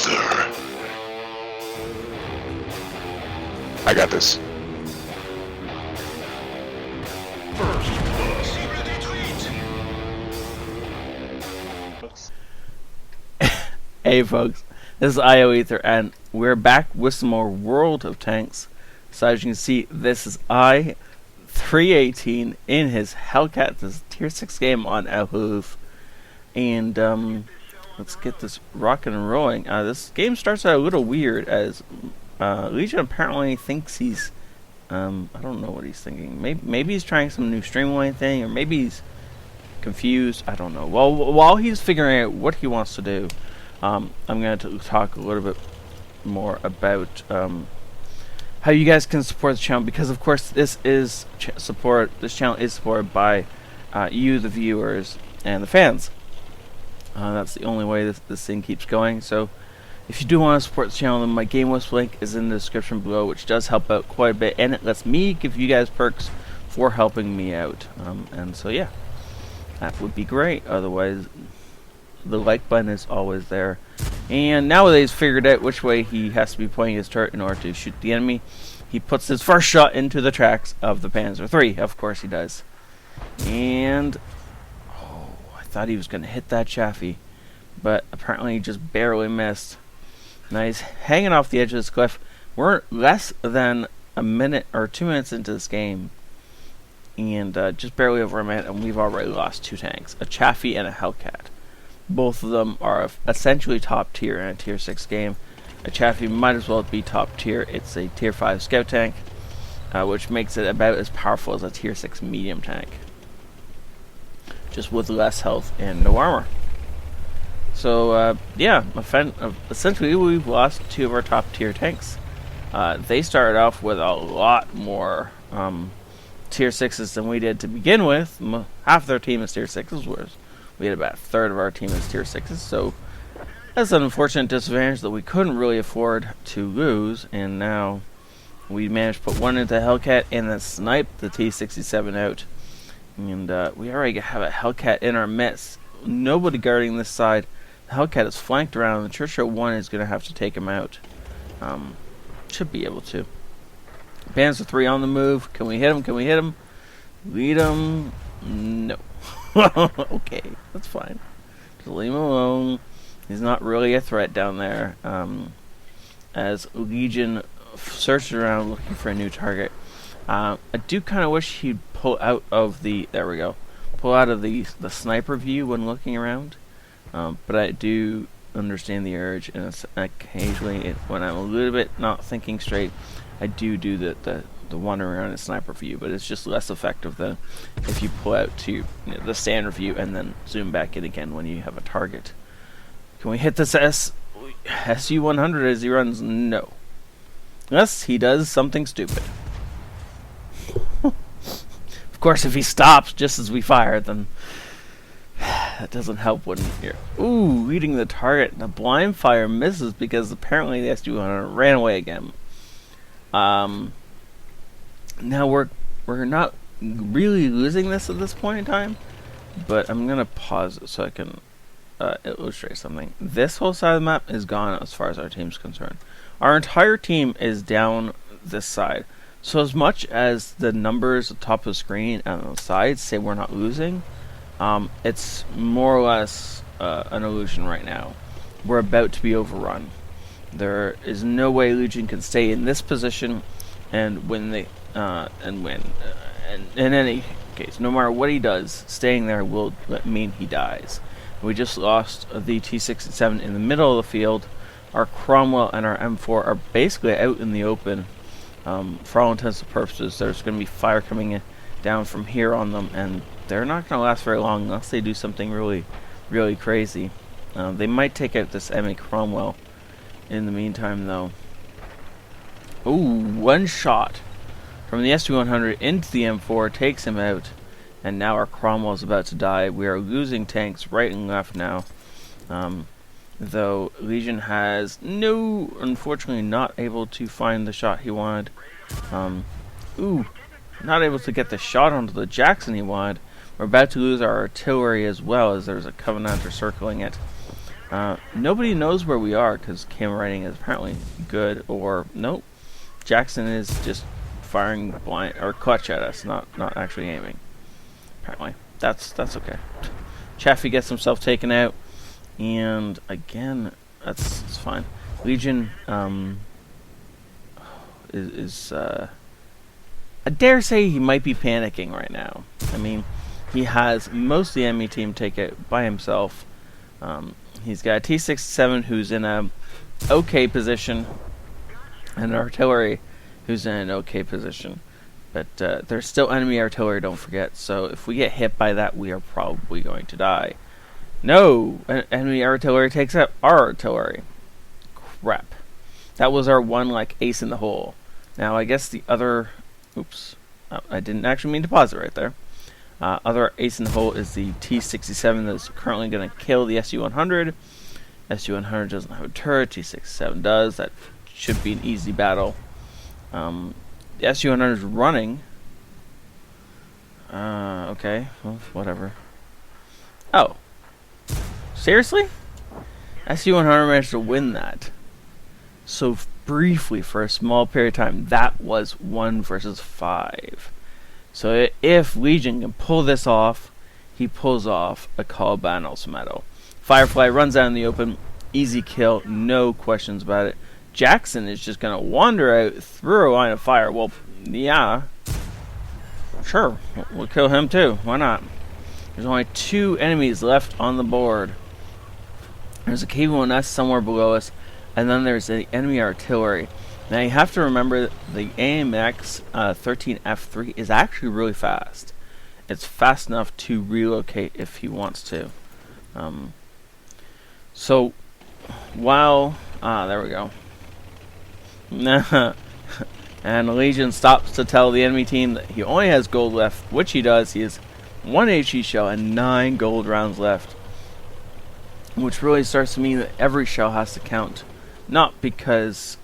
ioEther. I got this. Hey folks, this is ioEther, and we're back with some more World of Tanks. So as you can see, this is I-318 in his Hellcat. This is tier 6 game on ioEther. And let's get this rocking and rolling. This game starts out a little weird, as Legion apparently thinks he's I don't know what he's thinking. Maybe he's trying some new streamline thing, or maybe he's confused. I don't know. Well, while he's figuring out what he wants to do, I'm going to talk a little bit more about how you guys can support the channel, because of course this is this channel is supported by you, the viewers, and the fans. That's the only way this thing keeps going. So if you do want to support the channel, then my Game Wisp link is in the description below, which does help out quite a bit, and it lets me give you guys perks for helping me out. And so yeah, that would be great. Otherwise, the like button is always there. And nowadays, figured out which way he has to be pointing his turret in order to shoot the enemy. He puts his first shot into the tracks of the Panzer III. Of course he does. And oh, I thought he was going to hit that Chaffee, but apparently he just barely missed. Now he's hanging off the edge of this cliff. We're less than a minute or 2 minutes into this game, and just barely over a minute, and we've already lost 2 tanks, a Chaffee and a Hellcat. Both of them are essentially top tier in a tier 6 game. A Chaffee might as well be top tier. It's a tier 5 scout tank, which makes it about as powerful as a tier 6 medium tank, just with less health and no armor. So yeah, essentially we've lost 2 of our top tier tanks. They started off with a lot more tier 6s than we did to begin with. Half their team is tier 6s, whereas we had about a third of our team as tier 6s, so that's an unfortunate disadvantage that we couldn't really afford to lose. And now we managed to put one into Hellcat and then snipe the T-67 out. And we already have a Hellcat in our midst. Nobody guarding this side. The Hellcat is flanked around, and the Trisha 1 is going to have to take him out. Should be able to. Panzer III on the move. Can we hit him? Can we hit him? Lead him? No. Okay, that's fine. Just leave him alone. He's not really a threat down there. As Legion searched around looking for a new target. I do kind of wish he'd pull out of the... There we go. Pull out of the sniper view when looking around. But I do understand the urge, and occasionally when I'm a little bit not thinking straight, I do the wander around in sniper view, but it's just less effective than if you pull out to the standard view and then zoom back in again when you have a target. Can we hit this SU-100 as he runs? No. Unless he does something stupid. Of course, if he stops just as we fire, then that doesn't help when you're leading the target. And the blind fire misses because apparently the SU-100 ran away again. Now we're not really losing this at this point in time, but I'm gonna pause it so I can illustrate something. This whole side of the map is gone as far as our team's concerned. Our entire team is down this side. So as much as the numbers at the top of the screen and on the sides say we're not losing, it's more or less an illusion right now. We're about to be overrun. There is no way Legion can stay in this position and win the and in any case, no matter what he does, staying there will mean he dies. We just lost the T-67 in the middle of the field. Our Cromwell and our M4 are basically out in the open. For all intents and purposes, there's going to be fire coming down from here on them, and they're not going to last very long unless they do something really, really crazy. They might take out this MA Cromwell in the meantime, though. Ooh, one shot from the SU-100 into the M4 takes him out, and now our Cromwell is about to die. We are losing tanks right and left now, though Legion has unfortunately not able to find the shot he wanted. Not able to get the shot onto the Jackson he wanted. We're about to lose our artillery as well, as there's a Covenanter circling it. Nobody knows where we are because camera writing is apparently good, or nope. Jackson is just firing blind or clutch at us, not actually aiming. Apparently, that's okay. Chaffee gets himself taken out, and again, it's fine. Legion is I dare say he might be panicking right now. I mean, he has most of the enemy team take out by himself. He's got a T-67 who's in a okay position, and an artillery who's in an okay position. But there's still enemy artillery, don't forget. So if we get hit by that, we are probably going to die. No! Enemy artillery takes out our artillery. Crap. That was our one, like, ace in the hole. Now, I guess the other... Oops. I didn't actually mean to pause it right there. Other ace in the hole is the T-67 that's currently going to kill the SU-100. SU-100 doesn't have a turret. T-67 does. That should be an easy battle. The SU-100 is running. Okay. Well, whatever. Oh. Seriously? SU-100 managed to win that. So briefly, for a small period of time, that was 1 versus 5. So if Legion can pull this off, he pulls off a Colobanos medal. Firefly runs out in the open, easy kill, no questions about it. Jackson is just going to wander out through a line of fire. Well, yeah, sure, we'll kill him too. Why not? There's only 2 enemies left on the board. There's a KV-1S somewhere below us, and then there's the enemy artillery. Now you have to remember the AMX 13F3 is actually really fast. It's fast enough to relocate if he wants to. So while there we go. And Legion stops to tell the enemy team that he only has gold left, which he does. He has 1 HE shell and 9 gold rounds left, which really starts to mean that every shell has to count. Not because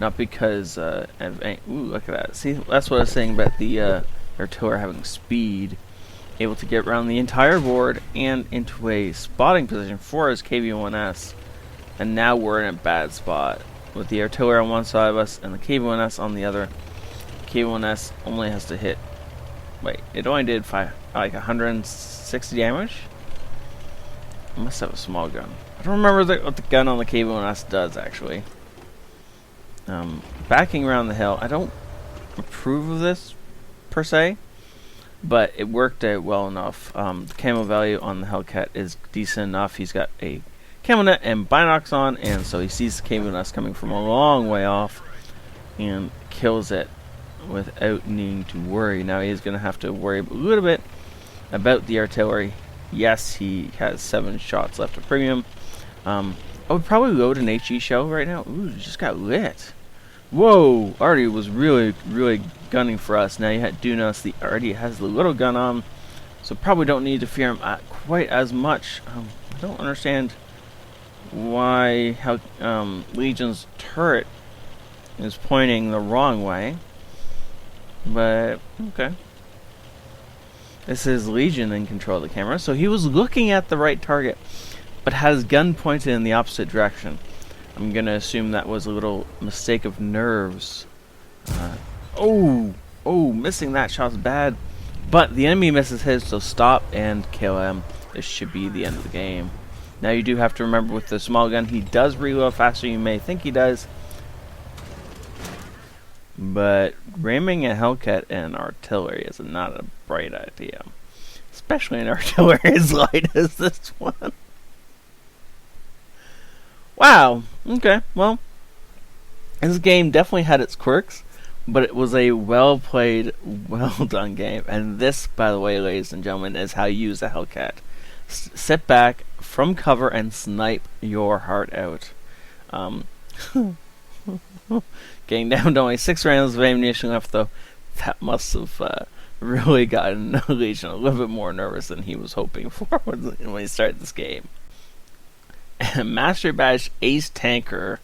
not because look at that. See, that's what I was saying about the artillery having speed, able to get around the entire board and into a spotting position for his KV-1S. And now we're in a bad spot with the artillery on one side of us and the KV-1S on the other. KV-1S only has to hit. Wait, it only did 160 damage. I must have a small gun. I don't remember what the gun on the KV-1S does, actually. Backing around the hill, I don't approve of this, per se, but it worked out well enough. The camo value on the Hellcat is decent enough. He's got a camo net and binocs on, and so he sees the KV-1S coming from a long way off and kills it without needing to worry. Now he's going to have to worry a little bit about the artillery. Yes, he has 7 shots left of premium. I would probably load an HE shell right now. Ooh, it just got lit. Whoa, Artie was really gunning for us. Now you do notice the Artie has the little gun on, so probably don't need to fear him quite as much. I don't understand why Legion's turret is pointing the wrong way, but okay. This is Legion in control of the camera, so he was looking at the right target, but had his gun pointed in the opposite direction. I'm going to assume that was a little mistake of nerves. Missing that shot's bad, but the enemy misses his, so stop and kill him. This should be the end of the game. Now you do have to remember with the small gun, he does reload faster than you may think he does. But ramming a Hellcat and artillery is not a bright idea. Especially an artillery as light as this one. Wow. Okay, well, this game definitely had its quirks, but it was a well-played, well-done game. And this, by the way, ladies and gentlemen, is how you use a Hellcat. Sit back from cover and snipe your heart out. Getting down to only 6 rounds of ammunition left, though, that must have really gotten Legion a little bit more nervous than he was hoping for when he started this game. Master Badge Ace Tanker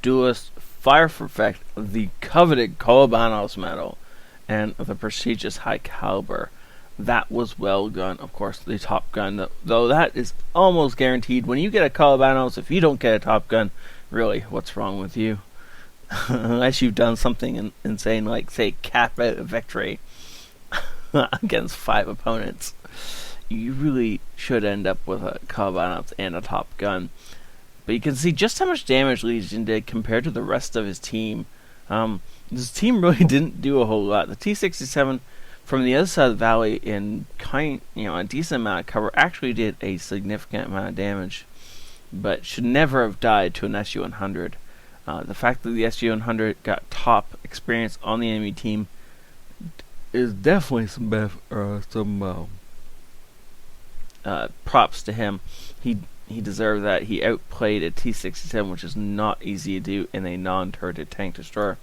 Duelist Fire Perfect, the coveted Colobanos medal, and the prestigious High Caliber. that was well done. Of course, the Top Gun, though, that is almost guaranteed. When you get a Calabanos, if you don't get a Top Gun, really, what's wrong with you? Unless you've done something insane, like, say, cap out a victory against 5 opponents, you really should end up with a Calabanos and a Top Gun. But you can see just how much damage Legion did compared to the rest of his team. His team really didn't do a whole lot. The T-67 from the other side of the valley in a decent amount of cover actually did a significant amount of damage, but should never have died to an SU-100. The fact that the SU-100 got top experience on the enemy team is definitely some props to him. He deserved that. He outplayed a T-67, which is not easy to do in a non-turreted tank destroyer.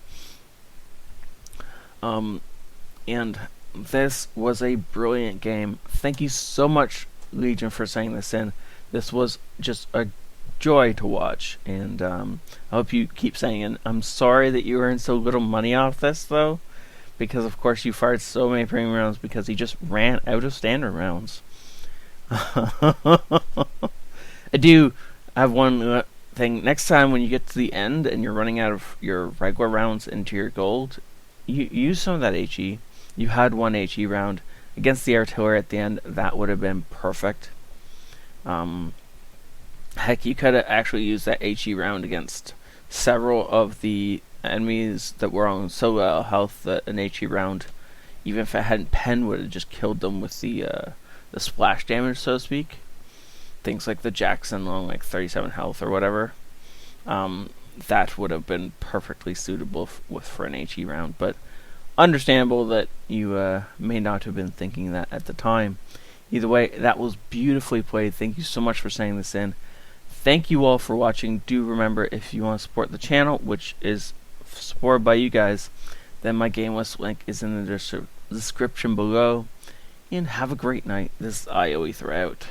And this was a brilliant game. Thank you so much, Legion, for sending this in. This was just a joy to watch, and I hope you keep saying it. I'm sorry that you earned so little money off this, though, because of course you fired so many premium rounds because he just ran out of standard rounds. I do have one thing. Next time when you get to the end and you're running out of your regular rounds into your gold, you use some of that HE. You had one HE round against the artillery at the end. That would have been perfect. Heck, you could have actually used that HE round against several of the enemies that were on so low health that an HE round, even if it hadn't penned, would have just killed them with the splash damage, so to speak. Things like the Jackson on like 37 health or whatever. That would have been perfectly suitable for an HE round, but understandable that you may not have been thinking that at the time. Either way, that was beautifully played. Thank you so much for sending this in. Thank you all for watching. Do remember, if you want to support the channel, which is supported by you guys, then my game list link is in the description below. And have a great night. This is ioEther out.